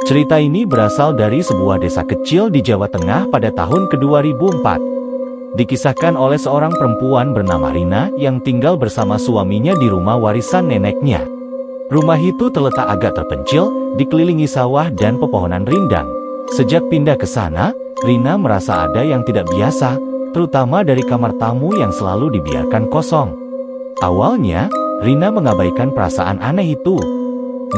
Cerita ini berasal dari sebuah desa kecil di Jawa Tengah pada tahun ke-2004. Dikisahkan oleh seorang perempuan bernama Rina yang tinggal bersama suaminya di rumah warisan neneknya. Rumah itu terletak agak terpencil, dikelilingi sawah dan pepohonan rindang. Sejak pindah ke sana, Rina merasa ada yang tidak biasa, terutama dari kamar tamu yang selalu dibiarkan kosong. Awalnya, Rina mengabaikan perasaan aneh itu.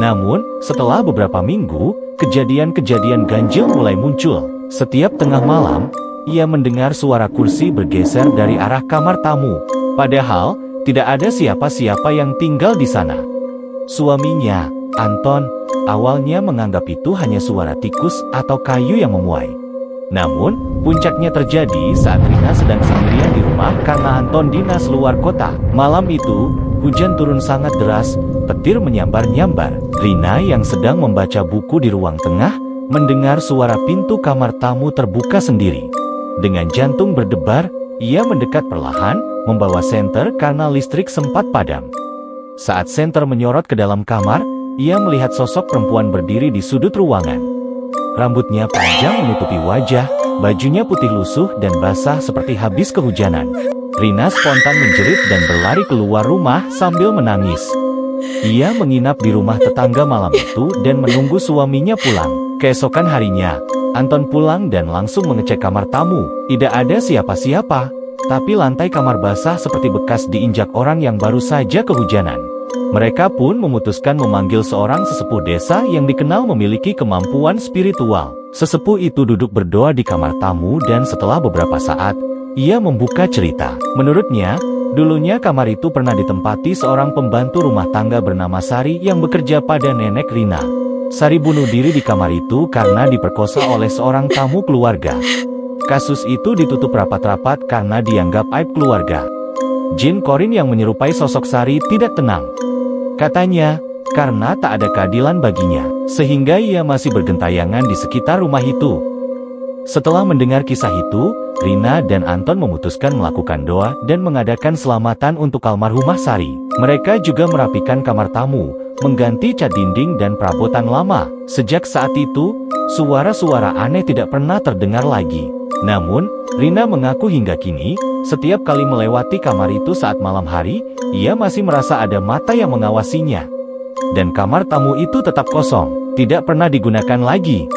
Namun, setelah beberapa minggu, kejadian-kejadian ganjil mulai muncul. Setiap tengah malam, ia mendengar suara kursi bergeser dari arah kamar tamu. Padahal, tidak ada siapa-siapa yang tinggal di sana. Suaminya, Anton, awalnya menganggap itu hanya suara tikus atau kayu yang memuai. Namun, puncaknya terjadi saat Rina sedang sendirian di rumah karena Anton dinas luar kota. Malam itu, hujan turun sangat deras, petir menyambar-nyambar. Rina yang sedang membaca buku di ruang tengah, mendengar suara pintu kamar tamu terbuka sendiri. Dengan jantung berdebar, ia mendekat perlahan, membawa senter karena listrik sempat padam. Saat senter menyorot ke dalam kamar, ia melihat sosok perempuan berdiri di sudut ruangan. Rambutnya panjang menutupi wajah, bajunya putih lusuh dan basah seperti habis kehujanan. Rina spontan menjerit dan berlari keluar rumah sambil menangis. Ia menginap di rumah tetangga malam itu dan menunggu suaminya pulang. Keesokan harinya, Anton pulang dan langsung mengecek kamar tamu. Tidak ada siapa-siapa, tapi lantai kamar basah seperti bekas diinjak orang yang baru saja kehujanan. Mereka pun memutuskan memanggil seorang sesepuh desa yang dikenal memiliki kemampuan spiritual. Sesepuh itu duduk berdoa di kamar tamu dan setelah beberapa saat, ia membuka cerita. Menurutnya, dulunya kamar itu pernah ditempati seorang pembantu rumah tangga bernama Sari yang bekerja pada nenek Rina. Sari bunuh diri di kamar itu karena diperkosa oleh seorang tamu keluarga. Kasus itu ditutup rapat-rapat karena dianggap aib keluarga. Jin Korin yang menyerupai sosok Sari tidak tenang. Katanya, karena tak ada keadilan baginya, sehingga ia masih bergentayangan di sekitar rumah itu. Setelah mendengar kisah itu, Rina dan Anton memutuskan melakukan doa dan mengadakan selamatan untuk almarhumah Sari. Mereka juga merapikan kamar tamu, mengganti cat dinding dan perabotan lama. Sejak saat itu, suara-suara aneh tidak pernah terdengar lagi. Namun, Rina mengaku hingga kini, setiap kali melewati kamar itu saat malam hari, ia masih merasa ada mata yang mengawasinya. Dan kamar tamu itu tetap kosong, tidak pernah digunakan lagi.